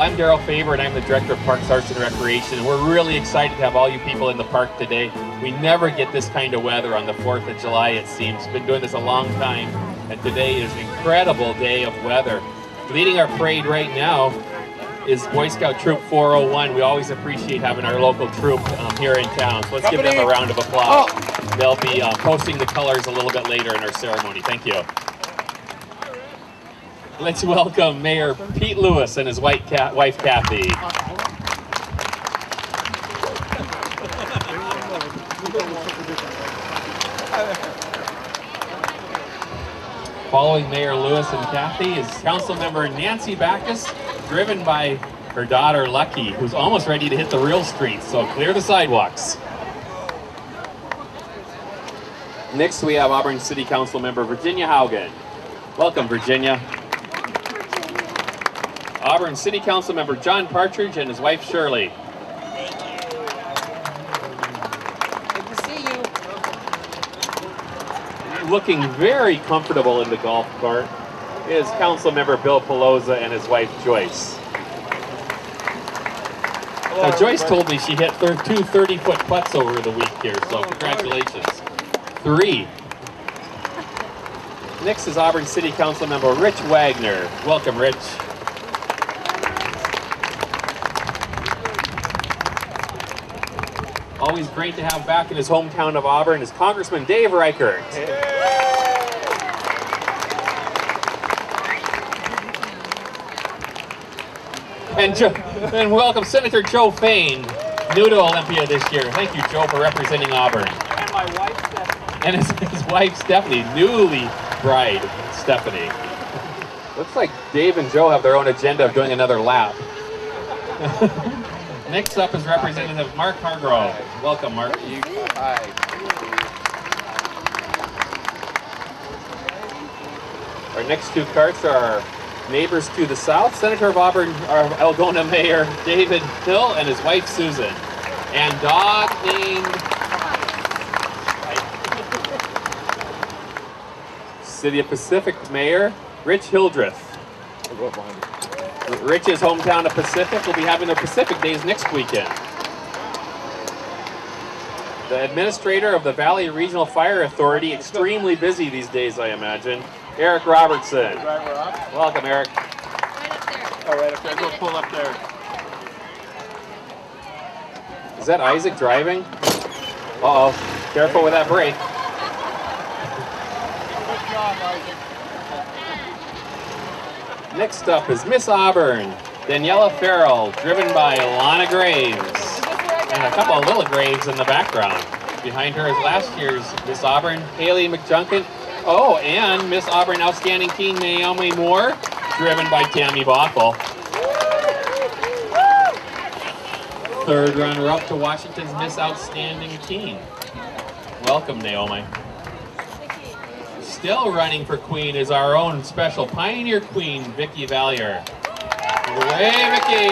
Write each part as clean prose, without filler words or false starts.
I'm Daryl Faber, and I'm the Director of Parks, Arts, and Recreation, and we're really excited to have all you people in the park today. We never get this kind of weather on the 4th of July, it seems. Been doing this a long time, and today is an incredible day of weather. Leading our parade right now is Boy Scout Troop 401. We always appreciate having our local troop here in town, so let's give them a round of applause. They'll be posting the colors a little bit later in our ceremony. Thank you. Let's welcome Mayor Pete Lewis and his wife Kathy. Following Mayor Lewis and Kathy is Councilmember Nancy Backus, driven by her daughter Lucky, who's almost ready to hit the real streets, so clear the sidewalks. Next we have Auburn City Council member Virginia Haugen. Welcome, Virginia. Auburn City Council member John Partridge and his wife Shirley. Thank you. Good to see you. Looking very comfortable in the golf cart is Council member Bill Pelosa and his wife Joyce. Now, Joyce told me she hit two 30-foot putts over the week here, so congratulations. 3. Next is Auburn City Council member Rich Wagner. Welcome, Rich. Always great to have back in his hometown of Auburn is Congressman Dave Reichert. And welcome Senator Joe Fain, new to Olympia this year. Thank you, Joe, for representing Auburn. And my wife, Stephanie. And his wife, Stephanie, newly bride, Stephanie. Looks like Dave and Joe have their own agenda of doing another lap. Next up is Representative Mark Hargrove. Welcome, Mark. Hi. Our next two carts are our neighbors to the south, Senator of Auburn, our Algona Mayor David Hill and his wife Susan, and dog named City of Pacific Mayor Rich Hildreth. Rich's hometown of Pacific will be having their Pacific Days next weekend. The administrator of the Valley Regional Fire Authority, extremely busy these days, I imagine, Eric Robertson. Welcome, Eric. Right up there. Oh, right up there. Go pull up there. Is that Isaac driving? Uh-oh. Careful with that brake. Good job, Isaac. Next up is Miss Auburn, Daniela Farrell, driven by Lana Graves. And a couple of little Graves in the background. Behind her is last year's Miss Auburn, Haley McJunkin. Oh, and Miss Auburn Outstanding Teen Naomi Moore, driven by Tammy Bothell. Third runner-up to Washington's Miss Outstanding Teen. Welcome, Naomi. Still running for Queen is our own special Pioneer Queen, Vicki Valier. Hey, Vicki!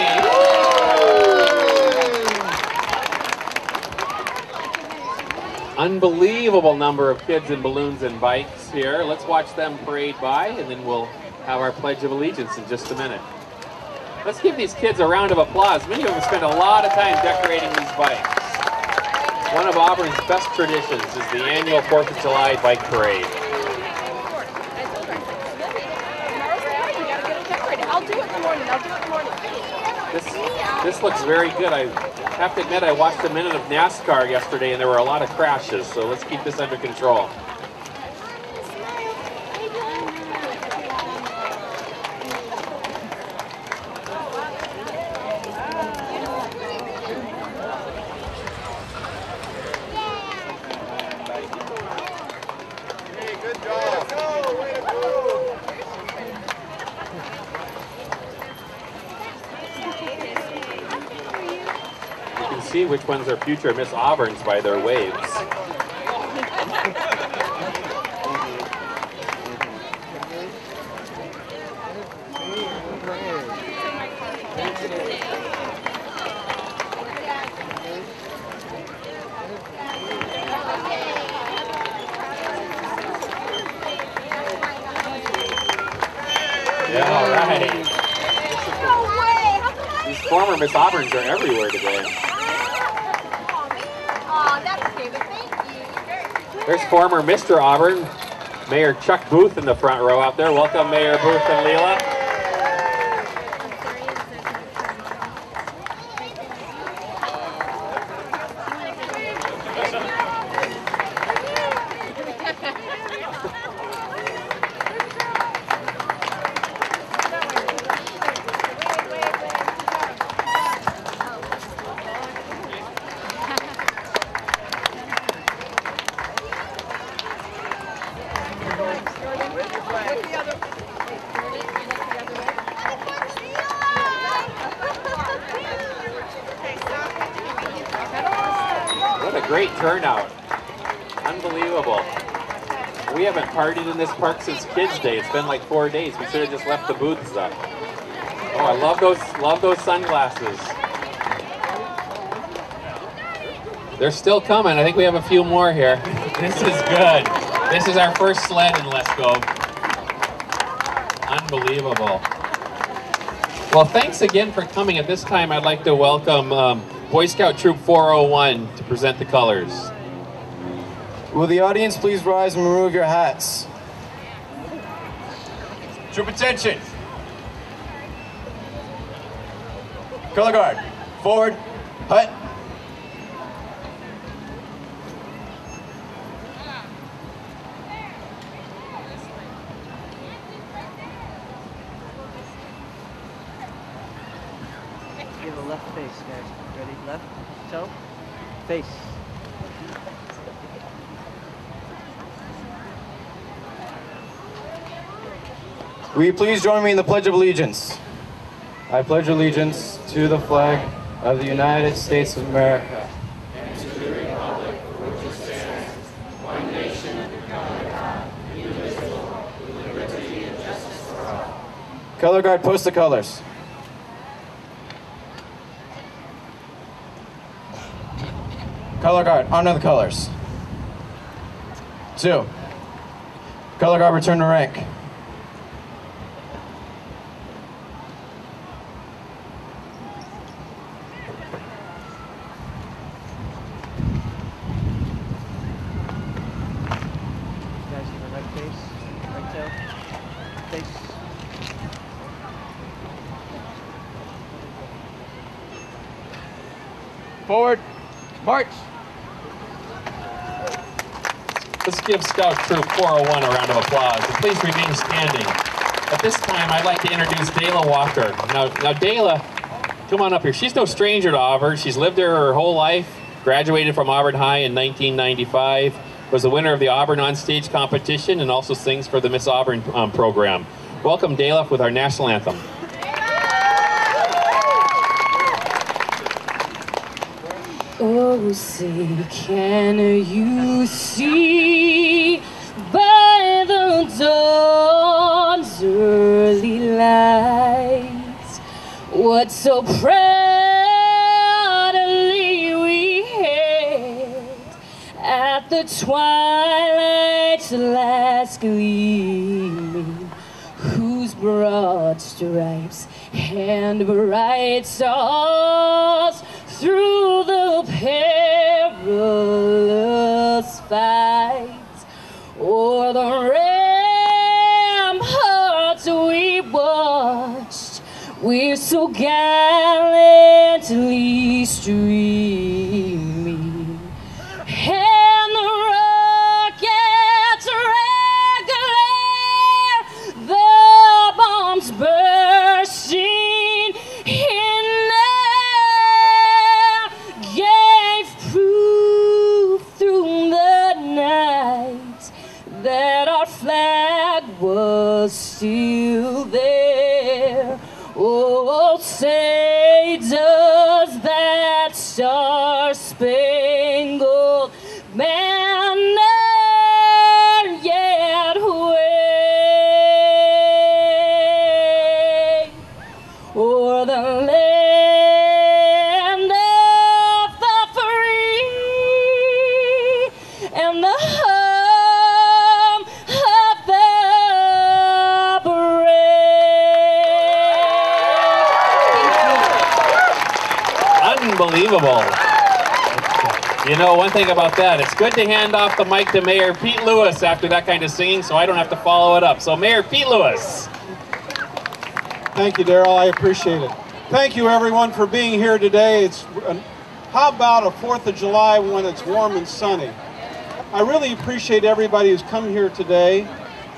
Unbelievable number of kids and balloons and bikes here. Let's watch them parade by, and then we'll have our Pledge of Allegiance in just a minute. Let's give these kids a round of applause. Many of them spend a lot of time decorating these bikes. One of Auburn's best traditions is the annual 4th of July bike parade. I'll do it in the morning. This looks very good. I have to admit I watched a minute of NASCAR yesterday and there were a lot of crashes, so let's keep this under control. Hey, good job. Way to go. You can see which ones are future Miss Auburns by their waves. Yeah, all right. No way! How come These former Miss Auburns are everywhere today. Aw, that's okay, but thank you. There's former Mr. Auburn, Mayor Chuck Booth in the front row out there. Welcome, Mayor Booth and Leela. What a great turnout. Unbelievable. We haven't partied in this park since Kids Day. It's been like 4 days. We should have just left the booths up. Oh, I love those sunglasses. They're still coming. I think we have a few more here. This is good. This is our first sled in Les Gove. Unbelievable. Well, thanks again for coming. At this time, I'd like to welcome Boy Scout Troop 401 to present the colors. Will the audience please rise and remove your hats? Troop attention. Color guard. Forward. Hut. Give a left face, guys. Ready? Left. Toe. Face. Will you please join me in the Pledge of Allegiance? I pledge allegiance to the flag of the United States of America. And to the republic for which it stands, one nation, under God, indivisible, with liberty and justice for all. Color guard, post the colors. Color guard, honor the colors. 2. Color guard, return to rank. Guys, give a right face. Right toe. Face. Forward. March. Let's give Scout Troop 401 a round of applause. And please remain standing. At this time, I'd like to introduce Dayla Walker. Now Dayla, come on up here. She's no stranger to Auburn. She's lived there her whole life, graduated from Auburn High in 1995, was the winner of the Auburn On Stage competition, and also sings for the Miss Auburn program. Welcome, Dayla, with our national anthem. Oh, say, can you see by the dawn's early light what so proudly we hailed at the twilight's last gleaming, whose broad stripes and bright stars through the perilous fight o'er the ramparts we watched, we're so gallantly streaming, and the rockets regular, the bombs bursting in air, gave proof through the night that our flag was still there. Oh, say does that star-spangled banner yet wave o'er the land of the free and the home of the brave? know one thing about that. It's good to hand off the mic to Mayor Pete Lewis after that kind of singing, so I don't have to follow it up. So Mayor Pete Lewis. Thank you, Daryl. I appreciate it. Thank you, everyone, for being here today. How about a 4th of July when it's warm and sunny? I really appreciate everybody who's come here today,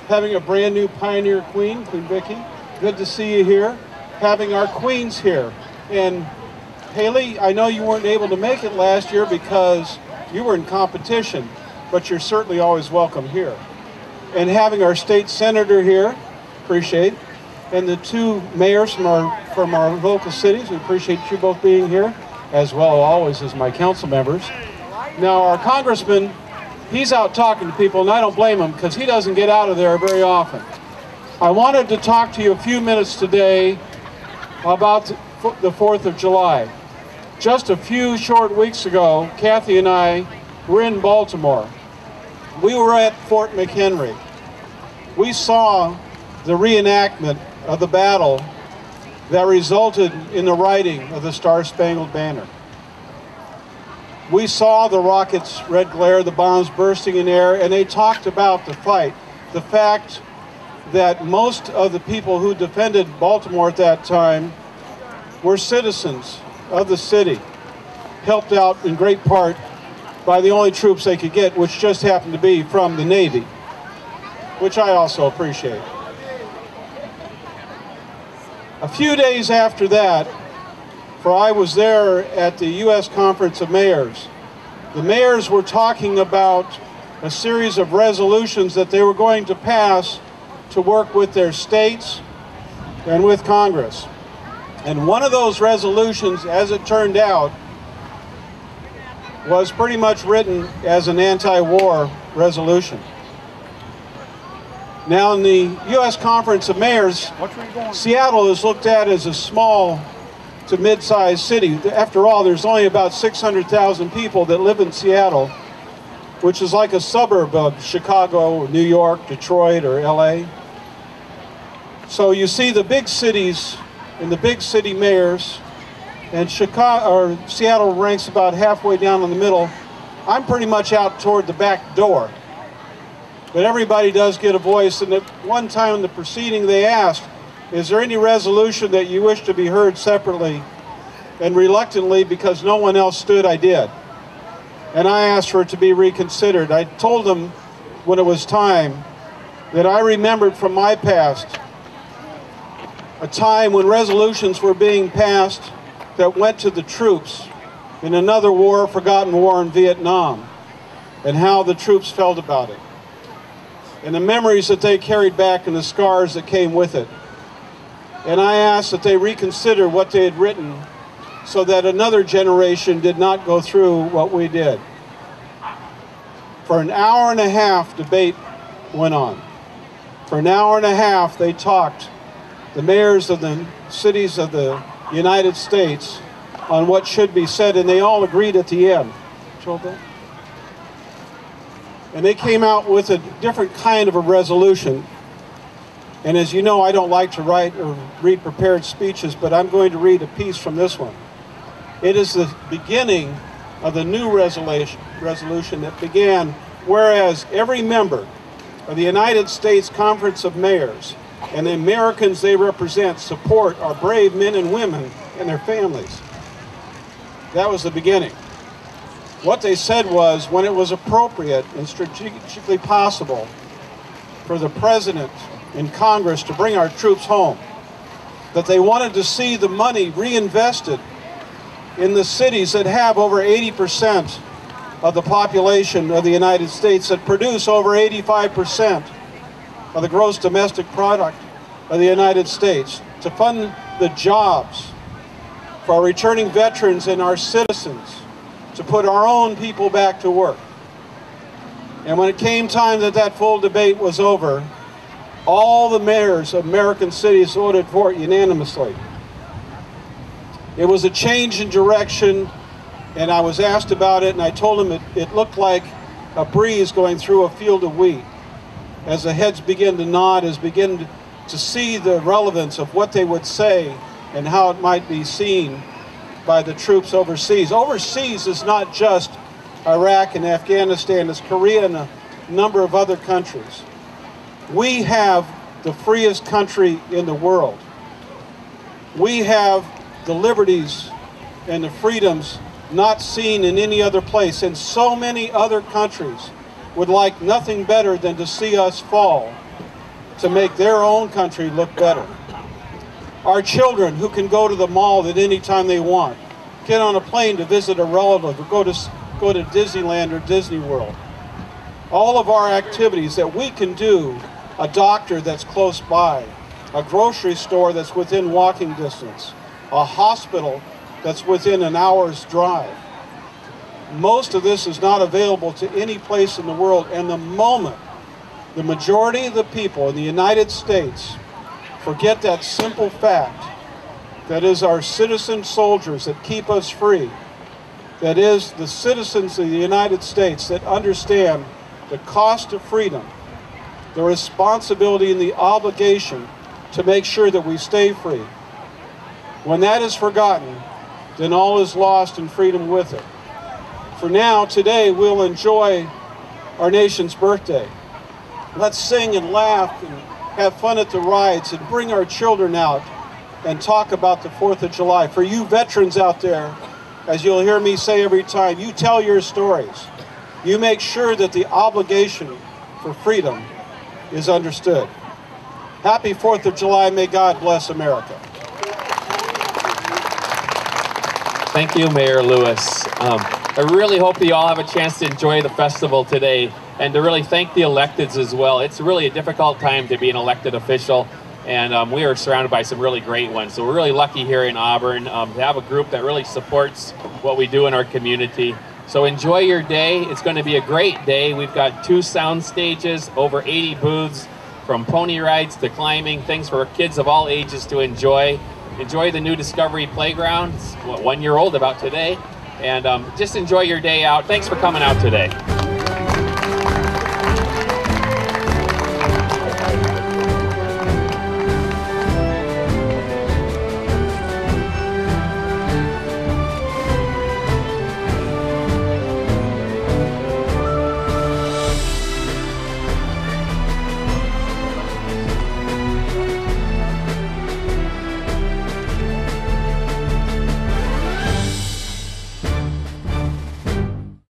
having a brand new Pioneer Queen, Queen Vicky. Good to see you here. Having our queens here. And Haley, I know you weren't able to make it last year because you were in competition, but you're certainly always welcome here. And having our state senator here, appreciate. And the 2 mayors from our local cities, we appreciate you both being here, as well always as my council members. Now our congressman, he's out talking to people, and I don't blame him because he doesn't get out of there very often. I wanted to talk to you a few minutes today about the 4th of July. Just a few short weeks ago, Kathy and I were in Baltimore. We were at Fort McHenry. We saw the reenactment of the battle that resulted in the writing of the Star-Spangled Banner. We saw the rockets' red glare, the bombs bursting in air, and they talked about the fight. The fact that most of the people who defended Baltimore at that time were citizens of the city, helped out in great part by the only troops they could get, which just happened to be from the Navy, which I also appreciate. A few days after that, for I was there at the U.S. Conference of Mayors, the mayors were talking about a series of resolutions that they were going to pass to work with their states and with Congress. And one of those resolutions, as it turned out, was pretty much written as an anti-war resolution. Now, in the U.S. Conference of Mayors, Seattle is looked at as a small to mid-sized city. After all, there's only about 600,000 people that live in Seattle, which is like a suburb of Chicago, New York, Detroit, or L.A. So you see the big cities and the big city mayors, and Seattle ranks about halfway down in the middle. I'm pretty much out toward the back door. But everybody does get a voice, and at one time in the proceeding they asked, is there any resolution that you wish to be heard separately? And reluctantly, because no one else stood, I did. And I asked for it to be reconsidered. I told them when it was time that I remembered from my past a time when resolutions were being passed that went to the troops in another war, forgotten war in Vietnam, and how the troops felt about it, and the memories that they carried back and the scars that came with it. And I asked that they reconsider what they had written so that another generation did not go through what we did. For an hour and a half, debate went on. For an hour and a half, they talked, the mayors of the cities of the United States, on what should be said, and they all agreed at the end. And they came out with a different kind of a resolution. And as you know, I don't like to write or read prepared speeches, but I'm going to read a piece from this one. It is the beginning of the new resolution that began, whereas every member of the United States Conference of Mayors and the Americans they represent support our brave men and women and their families. That was the beginning. What they said was, when it was appropriate and strategically possible for the President and Congress to bring our troops home, that they wanted to see the money reinvested in the cities that have over 80% of the population of the United States, that produce over 85% of the gross domestic product of the United States, to fund the jobs for our returning veterans and our citizens, to put our own people back to work. And when it came time that full debate was over, all the mayors of American cities voted for it unanimously. It was a change in direction, and I was asked about it, and I told them it looked like a breeze going through a field of wheat. As the heads begin to nod, as begin to see the relevance of what they would say and how it might be seen by the troops overseas. Overseas is not just Iraq and Afghanistan, as Korea and a number of other countries. We have the freest country in the world. We have the liberties and the freedoms not seen in any other place, and so many other countries would like nothing better than to see us fall to make their own country look better. Our children, who can go to the mall at any time they want, get on a plane to visit a relative, or go to Disneyland or Disney World. All of our activities that we can do, a doctor that's close by, a grocery store that's within walking distance, a hospital that's within an hour's drive. Most of this is not available to any place in the world, and the moment the majority of the people in the United States forget that simple fact, that is our citizen soldiers that keep us free, that is the citizens of the United States that understand the cost of freedom, the responsibility and the obligation to make sure that we stay free. When that is forgotten, then all is lost and freedom with it. For now, today, we'll enjoy our nation's birthday. Let's sing and laugh and have fun at the rides and bring our children out and talk about the 4th of July. For you veterans out there, as you'll hear me say every time, you tell your stories. You make sure that the obligation for freedom is understood. Happy 4th of July. May God bless America. Thank you, Mayor Lewis. I really hope that you all have a chance to enjoy the festival today, and to really thank the electeds as well. It's really a difficult time to be an elected official, and we are surrounded by some really great ones. So we're really lucky here in Auburn to have a group that really supports what we do in our community. So enjoy your day. It's going to be a great day. We've got 2 sound stages, over 80 booths, from pony rides to climbing, things for kids of all ages to enjoy. Enjoy the new Discovery Playground. It's 1 year old about today. And just enjoy your day out. Thanks for coming out today.